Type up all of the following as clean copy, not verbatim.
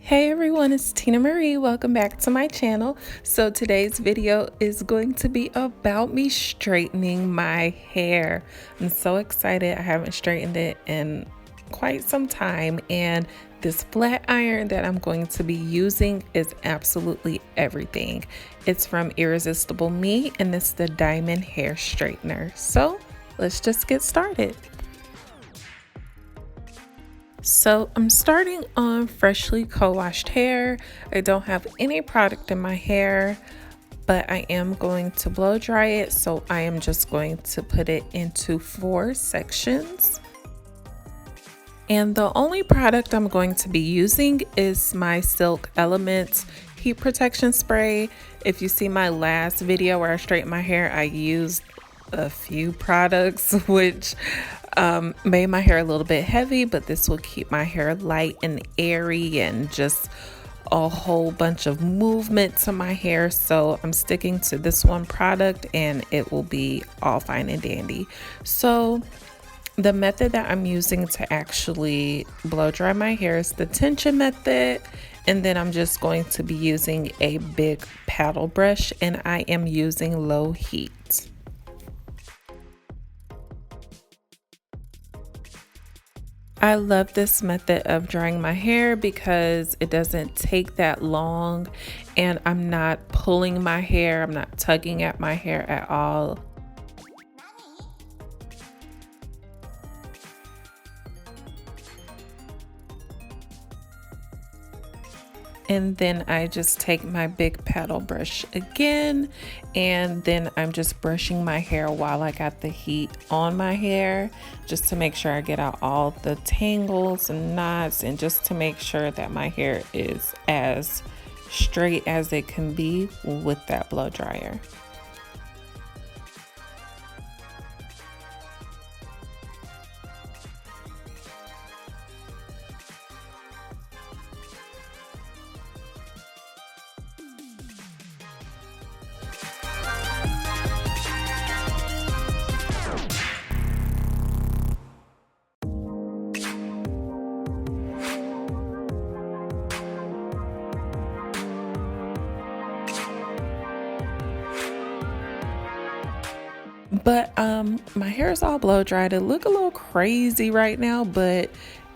Hey everyone, it's Tina Marie. Welcome back to my channel. So today's video is going to be about me straightening my hair. I'm so excited. I haven't straightened it in quite some time, and this flat iron that I'm going to be using is absolutely everything. It's from Irresistible Me, and it's the Diamond Hair Straightener. So let's just get started. So I'm starting on freshly co-washed hair. I don't have any product in my hair, but I am going to blow dry it. So I am just going to put it into 4 sections. And the only product I'm going to be using is my Silk Elements heat protection spray. If you see my last video where I straightened my hair, I used a few products which made my hair a little bit heavy, but this will keep my hair light and airy and just a whole bunch of movement to my hair. So I'm sticking to this one product and it will be all fine and dandy. So the method that I'm using to actually blow dry my hair is the tension method. And then I'm just going to be using a big paddle brush, and I am using low heat. I love this method of drying my hair because it doesn't take that long and I'm not pulling my hair, I'm not tugging at my hair at all. And then I just take my big paddle brush again, and then I'm just brushing my hair while I got the heat on my hair, just to make sure I get out all the tangles and knots, and just to make sure that my hair is as straight as it can be with that blow dryer. But my hair is all blow dried. It look a little crazy right now, but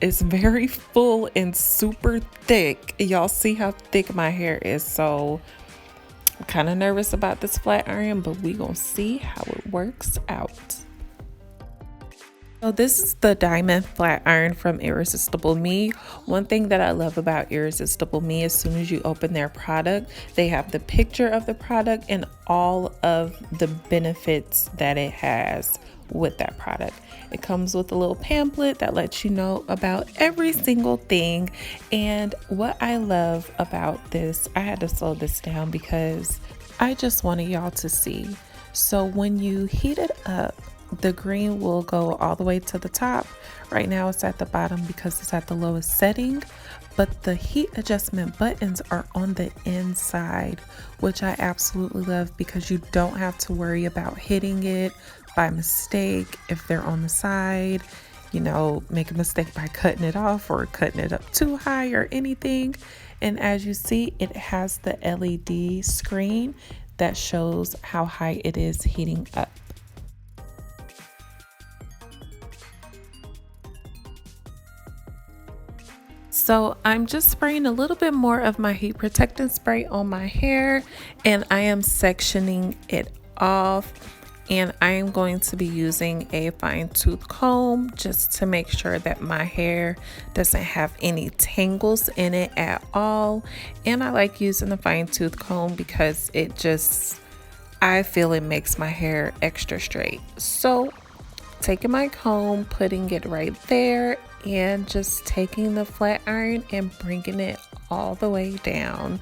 it's very full and super thick. Y'all see how thick my hair is. So I'm kind of nervous about this flat iron, but we gonna see how it works out. So this is the diamond flat iron from Irresistible Me. One thing that I love about Irresistible Me, as soon as you open their product, they have the picture of the product and all of the benefits that it has with that product. It comes with a little pamphlet that lets you know about every single thing. And what I love about this, I had to slow this down because I just wanted y'all to see. So when you heat it up, the green will go all the way to the top. Right now it's at the bottom because it's at the lowest setting, but the heat adjustment buttons are on the inside, which I absolutely love because you don't have to worry about hitting it by mistake if they're on the side, you know, make a mistake by cutting it off or cutting it up too high or anything. And as you see, it has the LED screen that shows how high it is heating up. So I'm just spraying a little bit more of my heat protectant spray on my hair, and I am sectioning it off, and I am going to be using a fine tooth comb just to make sure that my hair doesn't have any tangles in it at all. And I like using the fine tooth comb because it just, I feel it makes my hair extra straight. So taking my comb, putting it right there, and just taking the flat iron and bringing it all the way down.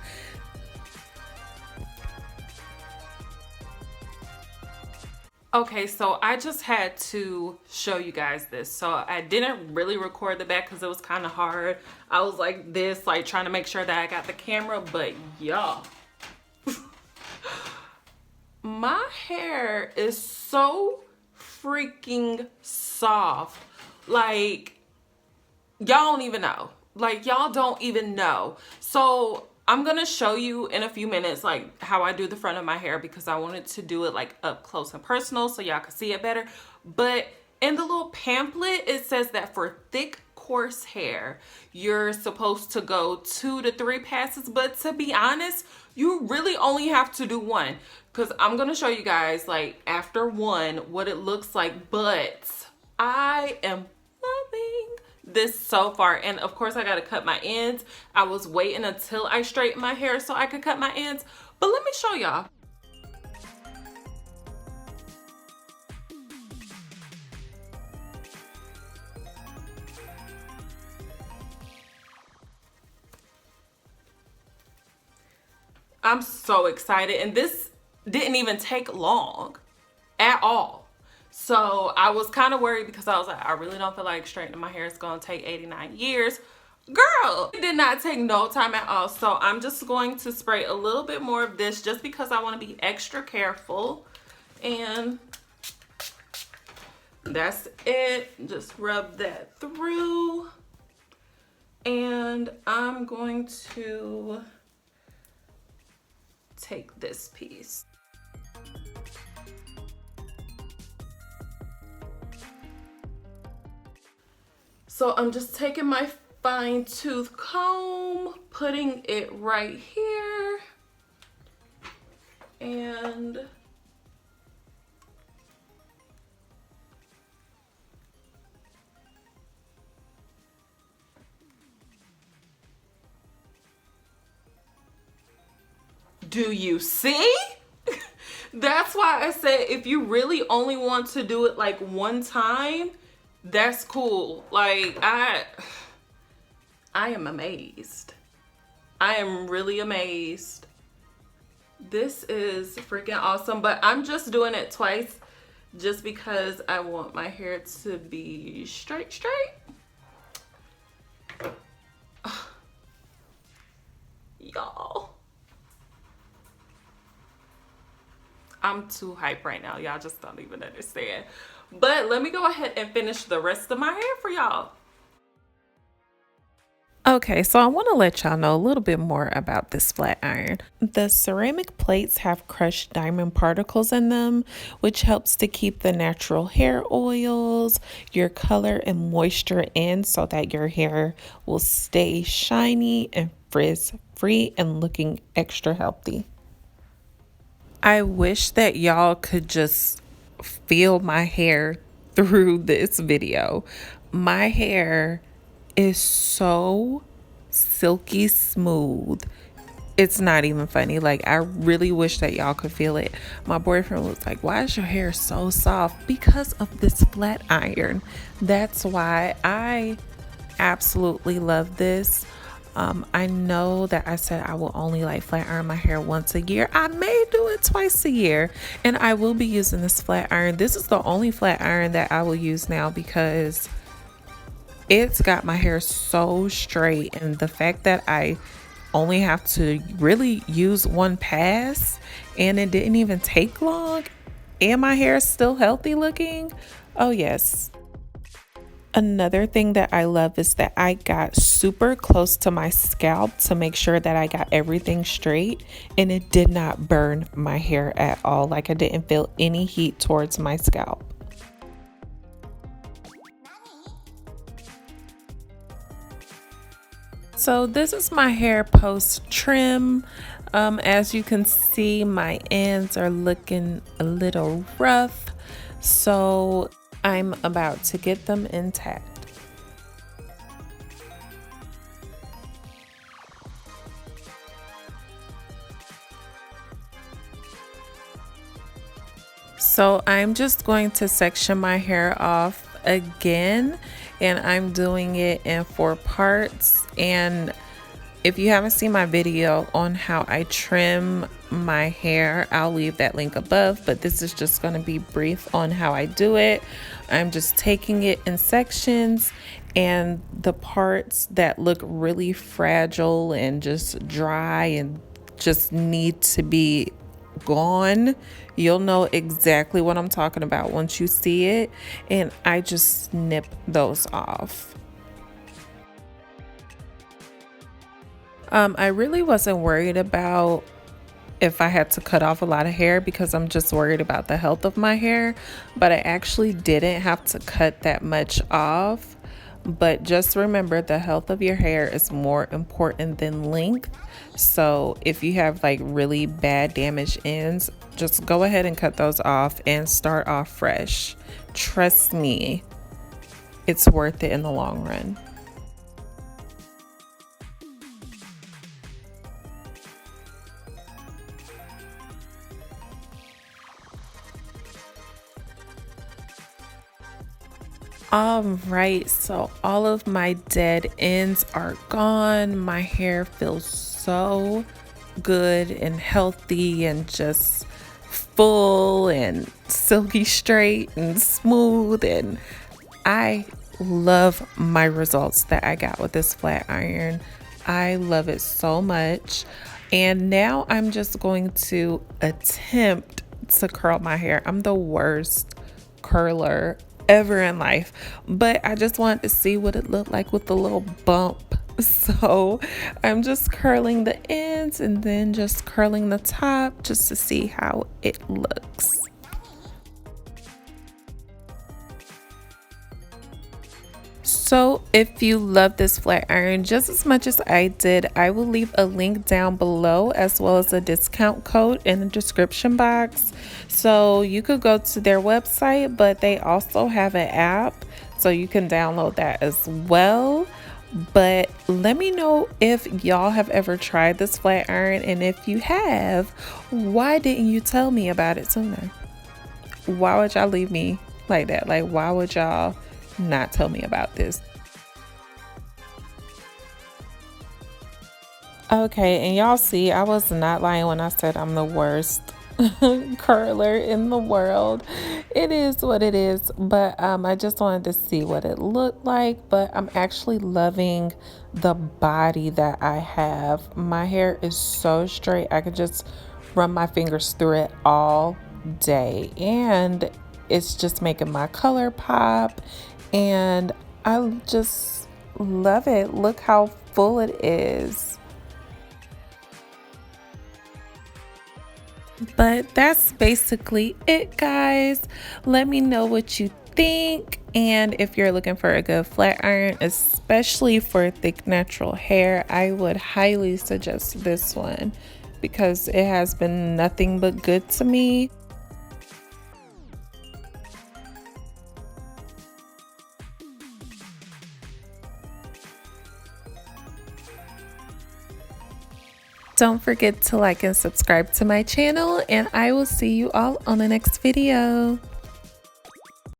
Okay, so I just had to show you guys this. So I didn't really record the back because it was kind of hard. I was like this, like trying to make sure that I got the camera, but y'all, my hair is so freaking soft. Like, y'all don't even know. Like, y'all don't even know. So I'm gonna show you in a few minutes like how I do the front of my hair, because I wanted to do it like up close and personal so y'all can see it better. But in the little pamphlet, it says that for thick, coarse hair, you're supposed to go 2 to 3 passes. But to be honest, you really only have to do 1, because I'm gonna show you guys like after 1 what it looks like. But I am loving this so far. And of course I got to cut my ends. I was waiting until I straightened my hair so I could cut my ends, but let me show y'all. I'm so excited, and this didn't even take long at all. So I was kind of worried because I was like, I really don't feel like straightening my hair. It's gonna take 89 years. Girl, it did not take no time at all. So I'm just going to spray a little bit more of this just because I want to be extra careful. And that's it. Just rub that through. And I'm going to take this piece. So I'm just taking my fine tooth comb, putting it right here, and do you see? That's why I said if you really only want to do it like 1 time, that's cool. Like I am amazed. I am really amazed. This is freaking awesome, but I'm just doing it twice just because I want my hair to be straight. Y'all, I'm too hyped right now. Y'all just don't even understand. But let me go ahead and finish the rest of my hair for y'all. Okay, so I want to let y'all know a little bit more about this flat iron. The ceramic plates have crushed diamond particles in them, which helps to keep the natural hair oils, your color and moisture in so that your hair will stay shiny and frizz-free and looking extra healthy. I wish that y'all could just feel my hair through this video. My hair is so silky smooth. It's not even funny. Like, I really wish that y'all could feel it. My boyfriend was like, why is your hair so soft? Because of this flat iron. That's why I absolutely love this. I know that I said I will only like flat iron my hair once a year. I may do it twice a year, and I will be using this flat iron. This is the only flat iron that I will use now because it's got my hair so straight, and the fact that I only have to really use 1 pass and it didn't even take long and my hair is still healthy looking. Oh yes. Another thing that I love is that I got super close to my scalp to make sure that I got everything straight, and it did not burn my hair at all. Like, I didn't feel any heat towards my scalp. So this is my hair post trim. As you can see, my ends are looking a little rough, so I'm about to get them intact. So I'm just going to section my hair off again, and I'm doing it in 4 parts. And if you haven't seen my video on how I trim my hair, I'll leave that link above, but this is just going to be brief on how I do it. I'm just taking it in sections, and the parts that look really fragile and just dry and just need to be gone, you'll know exactly what I'm talking about once you see it, and I just snip those off. I really wasn't worried about if I had to cut off a lot of hair because I'm just worried about the health of my hair, but I actually didn't have to cut that much off. But just remember, the health of your hair is more important than length. So if you have like really bad damaged ends, just go ahead and cut those off and start off fresh. Trust me, it's worth it in the long run. All right, so all of my dead ends are gone. My hair feels so good and healthy and just full and silky straight and smooth, and I love my results that I got with this flat iron. I love it so much. And now I'm just going to attempt to curl my hair. I'm the worst curler ever in life, but I just wanted to see what it looked like with the little bump. So I'm just curling the ends and then just curling the top just to see how it looks. So if you love this flat iron just as much as I did, I will leave a link down below as well as a discount code in the description box. So you could go to their website, but they also have an app, so you can download that as well. But let me know if y'all have ever tried this flat iron, and if you have, why didn't you tell me about it sooner? Why would y'all leave me like that? Like, why would y'all not tell me about this? Okay, and y'all see, I was not lying when I said I'm the worst curler in the world. It is what it is, but I just wanted to see what it looked like. But I'm actually loving the body that I have. My hair is so straight, I could just run my fingers through it all day, and it's just making my color pop, and I just love it. Look how full it is. But that's basically it, guys. Let me know what you think, and if you're looking for a good flat iron, especially for thick natural hair, I would highly suggest this one because it has been nothing but good to me. Don't forget to like and subscribe to my channel, and I will see you all on the next video.